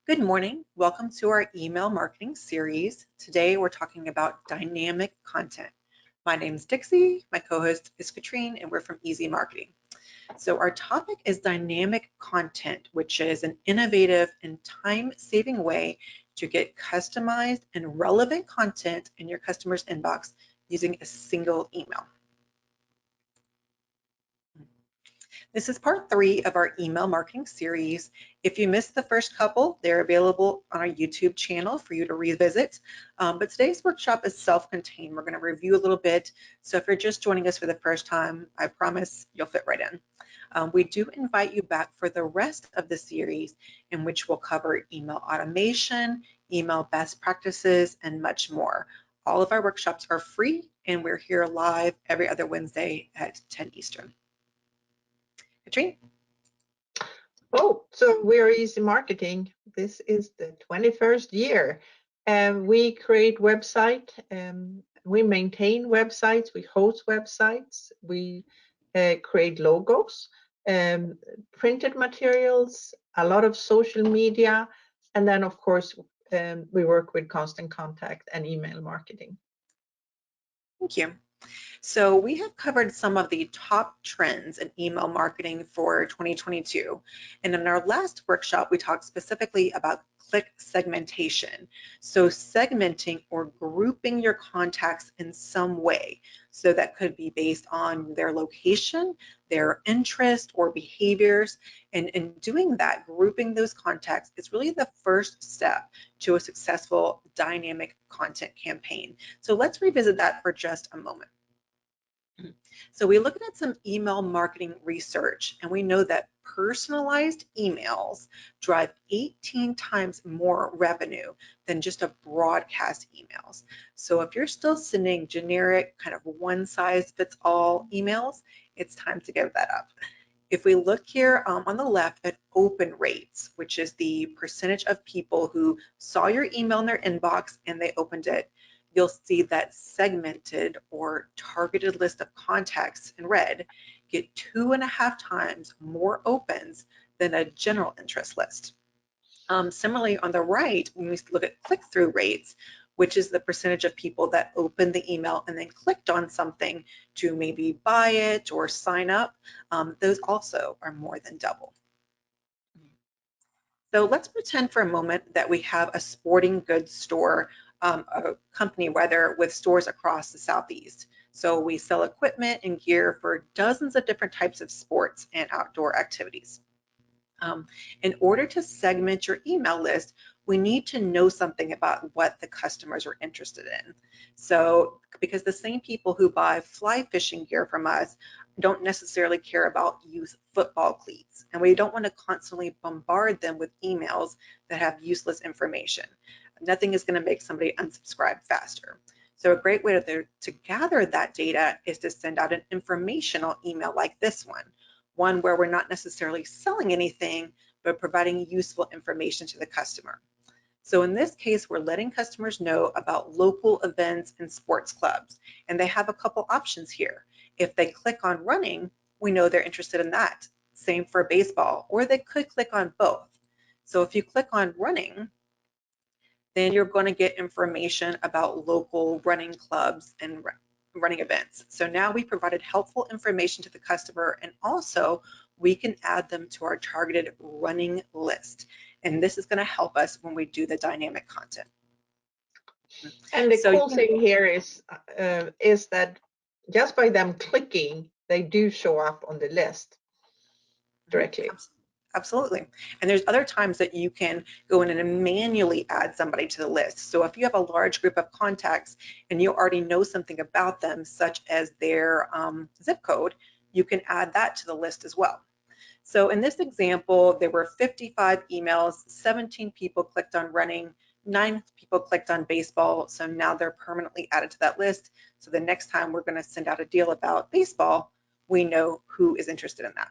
Good morning. Welcome to our email marketing series. Today we're talking about dynamic content. My name is Dixie, my co-host is Katrine, and we're from Easy Marketing. So our topic is dynamic content, which is an innovative and time-saving way to get customized and relevant content in your customer's inbox using a single email. This is part 3 of our email marketing series. If you missed the first couple, they're available on our YouTube channel for you to revisit. But today's workshop is self-contained. We're going to review a little bit. So if you're just joining us for the first time, I promise you'll fit right in. We do invite you back for the rest of the series, in which we'll cover email automation, email best practices, and much more. All of our workshops are free, and we're here live every other Wednesday at 10 Eastern. Katrine? Oh, so we're Easy Marketing. This is the 21st year. We create website, we maintain websites, we host websites, we create logos, printed materials, a lot of social media, and then of course we work with constant contact and email marketing. Thank you. So we have covered some of the top trends in email marketing for 2022. And in our last workshop, we talked specifically about click segmentation. So segmenting or grouping your contacts in some way. So that could be based on their location, their interest or behaviors. And in doing that, grouping those contacts is really the first step to a successful dynamic content campaign. So let's revisit that for just a moment. So we looked at some email marketing research, and we know that personalized emails drive 18 times more revenue than just a broadcast emails. So if you're still sending generic kind of one-size-fits-all emails, it's time to give that up. If we look here on the left at open rates, which is the percentage of people who saw your email in their inbox and they opened it, you'll see that segmented or targeted list of contacts in red get 2.5 times more opens than a general interest list. Similarly, on the right, when we look at click-through rates, which is the percentage of people that opened the email and then clicked on something to maybe buy it or sign up, those also are more than double. So let's pretend for a moment that we have a sporting goods store, a company rather, with stores across the Southeast. So we sell equipment and gear for dozens of different types of sports and outdoor activities. In order to segment your email list, we need to know something about what the customers are interested in. So, because the same people who buy fly fishing gear from us don't necessarily care about youth football cleats, and we don't want to constantly bombard them with emails that have useless information. Nothing is going to make somebody unsubscribe faster. So a great way to gather that data is to send out an informational email like this one where we're not necessarily selling anything, but providing useful information to the customer. So in this case, we're letting customers know about local events and sports clubs, and they have a couple options here. If they click on running, we know they're interested in that. Same for baseball, or they could click on both. So if you click on running, then you're going to get information about local running clubs and running events. So now we provided helpful information to the customer, and also we can add them to our targeted running list. And this is going to help us when we do the dynamic content. And the cool thing here is that just by them clicking, they do show up on the list directly. Absolutely. And there's other times that you can go in and manually add somebody to the list. So if you have a large group of contacts and you already know something about them, such as their zip code, you can add that to the list as well. So in this example, there were 55 emails, 17 people clicked on running, 9 people clicked on baseball. So now they're permanently added to that list. So the next time we're going to send out a deal about baseball, we know who is interested in that.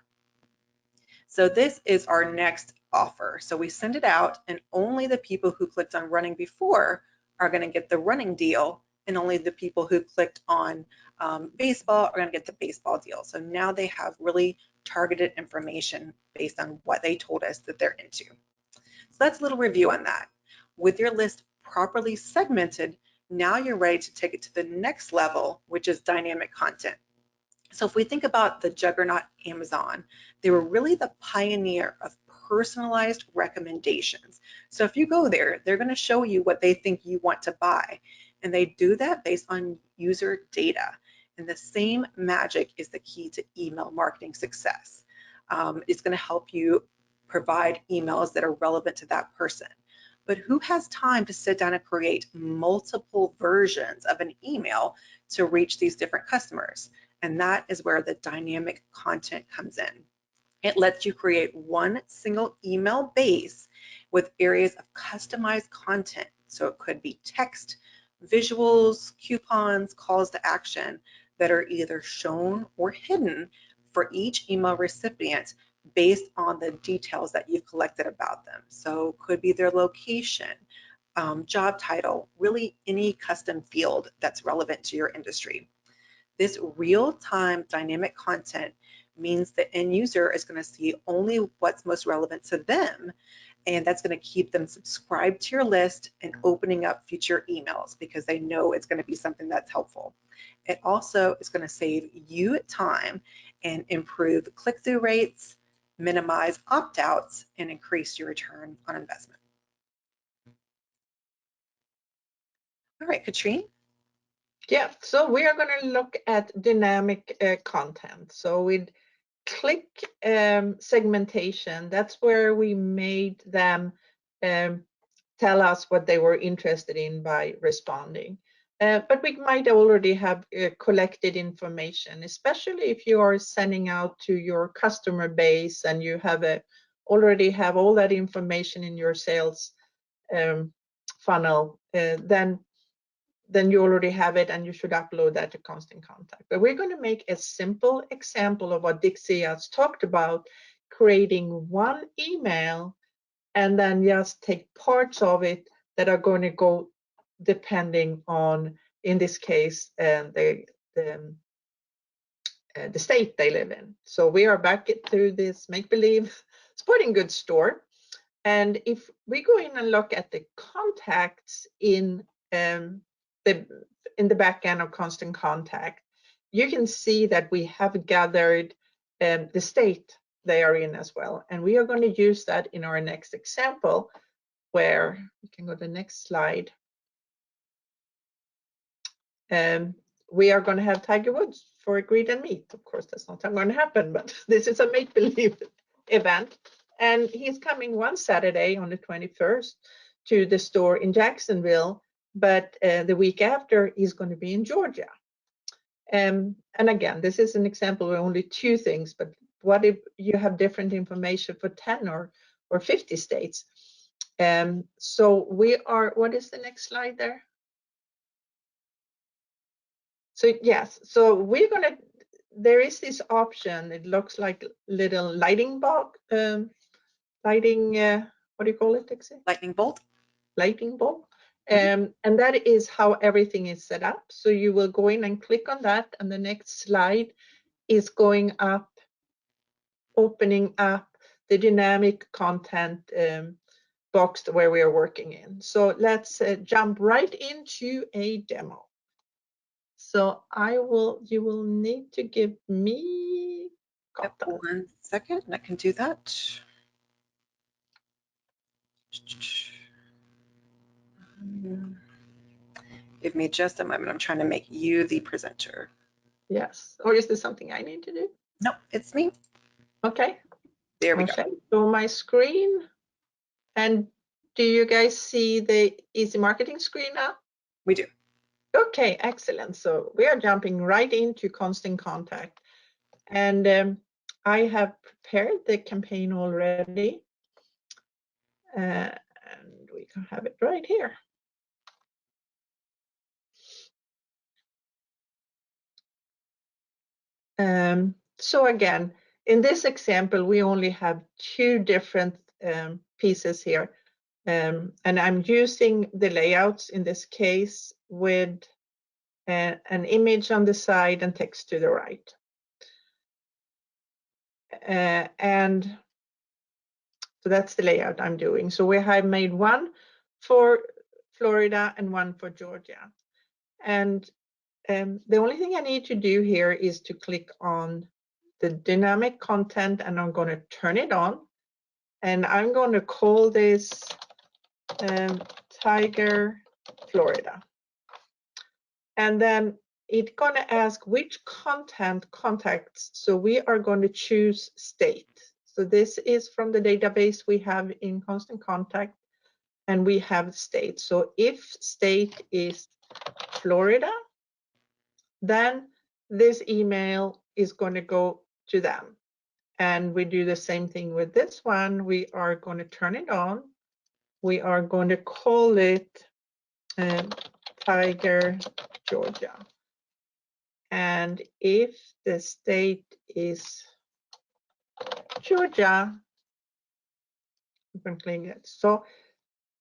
So this is our next offer. So we send it out, and only the people who clicked on running before are going to get the running deal, and only the people who clicked on baseball are going to get the baseball deal. So now they have really targeted information based on what they told us that they're into. that's a little review on that. With your list properly segmented, now you're ready to take it to the next level, which is dynamic content. So if we think about the juggernaut Amazon, they were really the pioneer of personalized recommendations. So if you go there, they're going to show you what they think you want to buy. And they do that based on user data. And the same magic is the key to email marketing success. It's going to help you provide emails that are relevant to that person. But who has time to sit down and create multiple versions of an email to reach these different customers? And that is where the dynamic content comes in. It lets you create one single email base with areas of customized content. So it could be text, visuals, coupons, calls to action that are either shown or hidden for each email recipient based on the details that you've collected about them. So could be their location, job title, really any custom field that's relevant to your industry. This real-time dynamic content means the end user is going to see only what's most relevant to them, and that's going to keep them subscribed to your list and opening up future emails because they know it's going to be something that's helpful. It also is going to save you time and improve click-through rates, minimize opt-outs, and increase your return on investment. All right, Katrine. Yeah, so we are going to look at dynamic content. So with click segmentation, that's where we made them tell us what they were interested in by responding. But we might already have collected information, especially if you are sending out to your customer base and you have already have all that information in your sales funnel, then you already have it and you should upload that to Constant Contact. But we're going to make a simple example of what Dixie has talked about, creating one email and then just take parts of it that are going to go depending on, in this case, the state they live in. So we are back to this make-believe sporting goods store. And if we go in and look at the contacts in the back end of Constant Contact, you can see that we have gathered the state they are in as well. And we are going to use that in our next example, where we can go to the next slide. We are going to have Tiger Woods for Greed and Meat. Of course, that's not going to happen, but this is a make-believe event. And he's coming one Saturday on the 21st to the store in Jacksonville, but the week after he's going to be in Georgia. And again, this is an example of only two things, but what if you have different information for 10 or 50 states? So we are, what is the next slide there? So yes, so we're going to, there is this option, it looks like little lighting bulb, lighting, what do you call it, Dixie? Lightning bolt. Lightning bulb. And that is how everything is set up. So you will go in and click on that, and the next slide is going up, opening up the dynamic content box where we are working in. So let's jump right into a demo. So you will need to give me, Yep, 1 second, and I can do that. Give me just a moment. I'm trying to make you the presenter. Yes, or is this something I need to do? No, it's me. Okay. There we go. Show my screen. And do you guys see the Easy Marketing screen now? We do. Okay, excellent. So we are jumping right into Constant Contact. And I have prepared the campaign already. And we can have it right here. So again, in this example, we only have two different pieces here. And I'm using the layouts in this case with an image on the side and text to the right. And So that's the layout I'm doing. So we have made one for Florida and one for Georgia. And the only thing I need to do here is to click on the dynamic content, and I'm going to turn it on. And I'm going to call this Tiger Florida. And then it's going to ask which content contacts. So we are going to choose state. So this is from the database we have in Constant Contact, and we have state. So if state is Florida, then this email is going to go to them. And we do the same thing with this one. We are going to turn it on. We are going to call it Tiger, Georgia. And if the state is Georgia, you can click it. So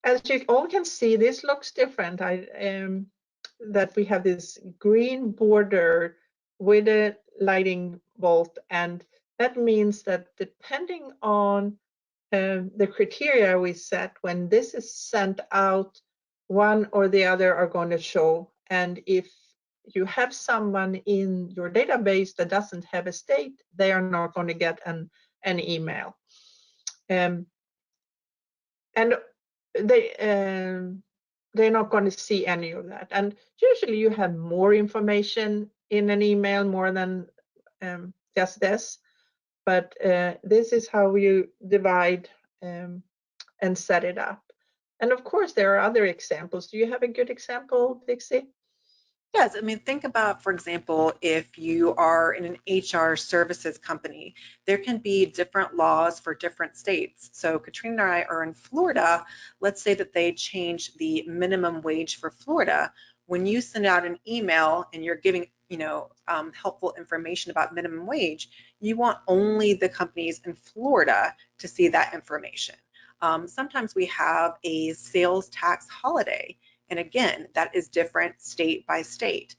as you all can see, this looks different. That we have this green border with a lighting bolt, and that means that depending on the criteria we set, when this is sent out, one or the other are going to show. And if you have someone in your database that doesn't have a state, they are not going to get an email. And they're not going to see any of that. And usually you have more information in an email, more than just this. But this is how you divide and set it up. And of course, there are other examples. Do you have a good example, Dixie? Yes, I mean, think about, for example, if you are in an HR services company, there can be different laws for different states. So Katrina and I are in Florida. Let's say that they change the minimum wage for Florida. When you send out an email and you're giving, helpful information about minimum wage, you want only the companies in Florida to see that information. Sometimes we have a sales tax holiday. And again, that is different state by state.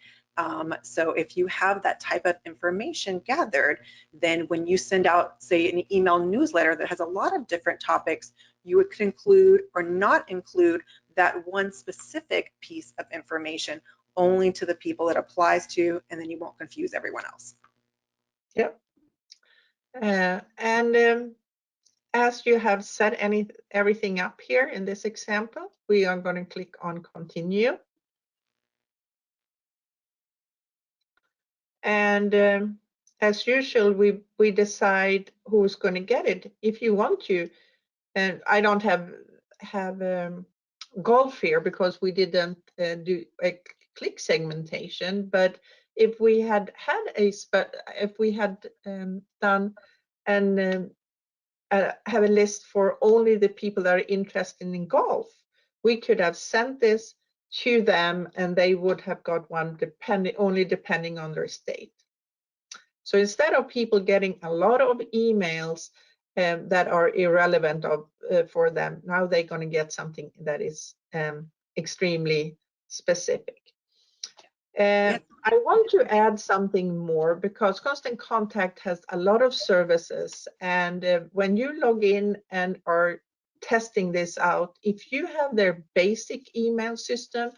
So if you have that type of information gathered, then when you send out, say, an email newsletter that has a lot of different topics, you would include or not include that one specific piece of information only to the people it applies to, and then you won't confuse everyone else. Yep. And as you have set everything up here in this example, we are going to click on continue. And as usual, we decide who's going to get it. If you want to, and I don't have golf here because we didn't do a click segmentation. But if we had done and have a list for only the people that are interested in golf, we could have sent this to them and they would have got one depending on their state. So instead of people getting a lot of emails that are irrelevant for them, now they're going to get something that is extremely specific. Yes. I want to add something more because Constant Contact has a lot of services, and when you log in and are testing this out, if you have their basic email system,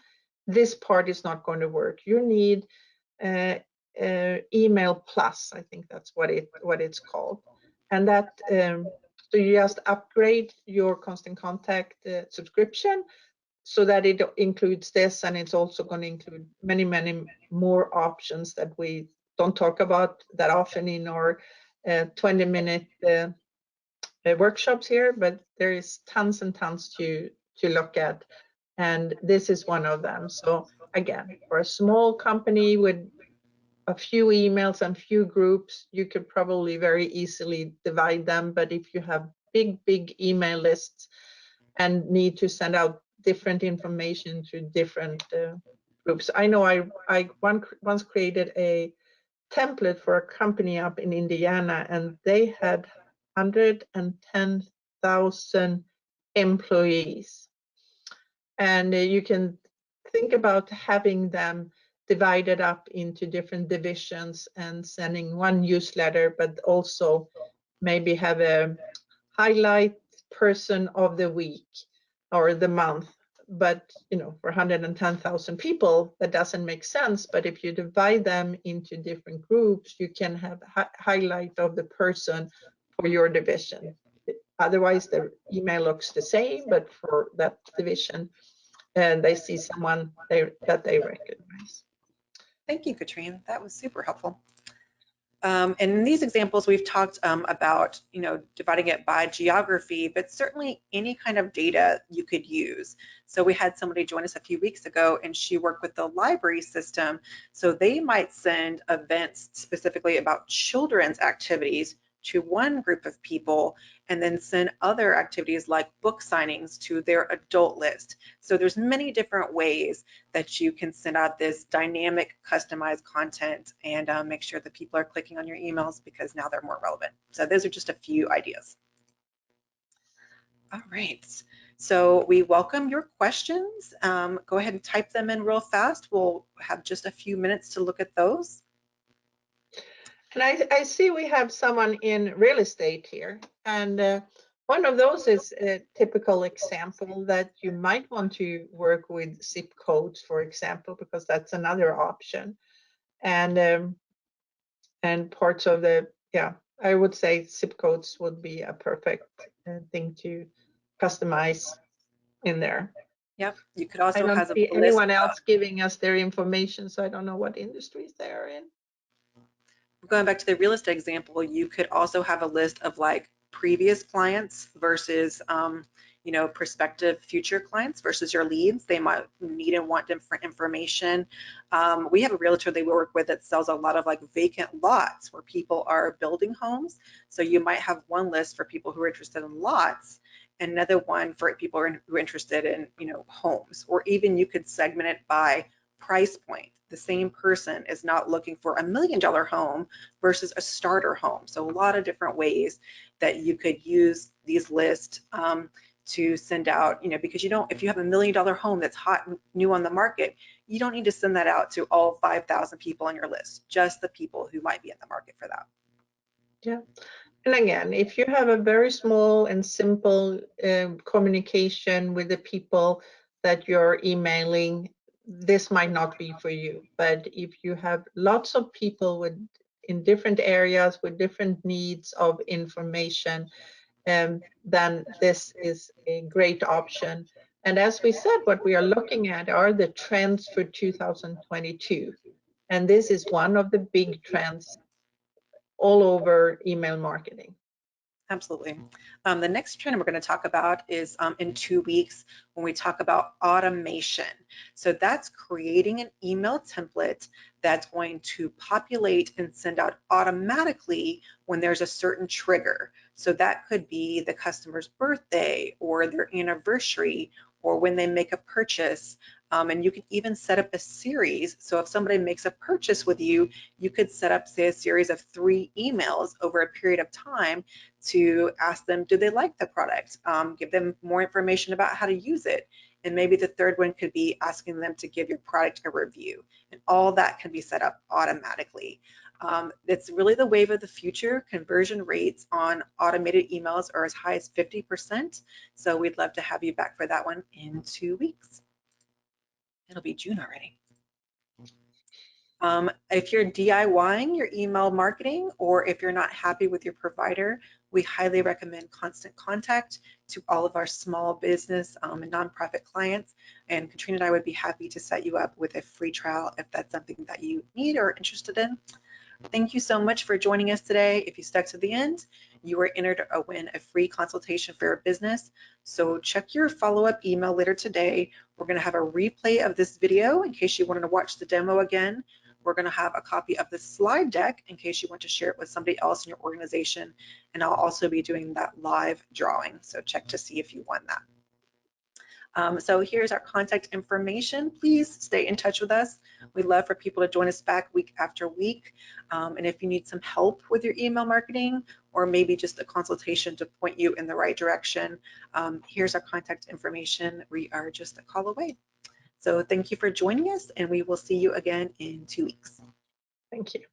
this part is not going to work. You need Email Plus, I think that's what it's called, and that so you just upgrade your Constant Contact subscription so that it includes this, and it's also going to include many more options that we don't talk about that often in our 20-minute workshops here, but there is tons and tons to look at, and this is one of them. So again, for a small company with a few emails and few groups, you could probably very easily divide them. But if you have big email lists and need to send out different information to different groups. I know I once created a template for a company up in Indiana, and they had 110,000 employees. And you can think about having them divided up into different divisions and sending one newsletter, but also maybe have a highlight person of the week or the month. But for 110,000 people, that doesn't make sense. But if you divide them into different groups, you can have highlight of the person for your division. Otherwise, the email looks the same, but for that division, and they see someone that they recognize. Thank you, Katrine. That was super helpful. And in these examples, we've talked about, dividing it by geography, but certainly any kind of data you could use. So we had somebody join us a few weeks ago, and she worked with the library system. So they might send events specifically about children's activities to one group of people, and then send other activities like book signings to their adult list. So there's many different ways that you can send out this dynamic, customized content and make sure that people are clicking on your emails because now they're more relevant. So those are just a few ideas. All right. So we welcome your questions. Go ahead and type them in real fast. We'll have just a few minutes to look at those. And I see we have someone in real estate here. And one of those is a typical example that you might want to work with zip codes, for example, because that's another option. And parts of I would say zip codes would be a perfect thing to customize in there. Yep, you could also I don't have see a anyone list else giving us their information, so I don't know what industries they are in. Going back to the real estate example, you could also have a list of like previous clients versus, prospective future clients versus your leads. They might need and want different information. We have a realtor they work with that sells a lot of like vacant lots where people are building homes. So you might have one list for people who are interested in lots, and another one for people who are interested in, homes, or even you could segment it by price point. The same person is not looking for $1 million home versus a starter home. So a lot of different ways that you could use these lists to send out, because if you have $1 million home that's hot and new on the market, you don't need to send that out to all 5,000 people on your list, just the people who might be in the market for that. Yeah. And again, if you have a very small and simple communication with the people that you're emailing, this might not be for you. But if you have lots of people in different areas with different needs of information, then this is a great option. And as we said, what we are looking at are the trends for 2022. And this is one of the big trends all over email marketing. Absolutely. The next trend we're going to talk about is in 2 weeks when we talk about automation. So that's creating an email template that's going to populate and send out automatically when there's a certain trigger. So that could be the customer's birthday or their anniversary or when they make a purchase. And you can even set up a series. So if somebody makes a purchase with you, you could set up, say, a series of 3 emails over a period of time to ask them, do they like the product? Give them more information about how to use it. And maybe the third one could be asking them to give your product a review. And all that can be set up automatically. It's really the wave of the future. Conversion rates on automated emails are as high as 50%. So we'd love to have you back for that one in 2 weeks. It'll be June already. If you're DIYing your email marketing, or if you're not happy with your provider, we highly recommend Constant Contact to all of our small business and nonprofit clients. And Katrina and I would be happy to set you up with a free trial if that's something that you need or are interested in. Thank you so much for joining us today. If you stuck to the end, you were entered to win a free consultation for your business. So check your follow-up email later today. We're going to have a replay of this video in case you wanted to watch the demo again. We're going to have a copy of the slide deck in case you want to share it with somebody else in your organization. And I'll also be doing that live drawing. So check to see if you won that. So here's our contact information. Please stay in touch with us. We'd love for people to join us back week after week. And if you need some help with your email marketing, or maybe just a consultation to point you in the right direction, here's our contact information. We are just a call away. So thank you for joining us, and we will see you again in 2 weeks. Thank you.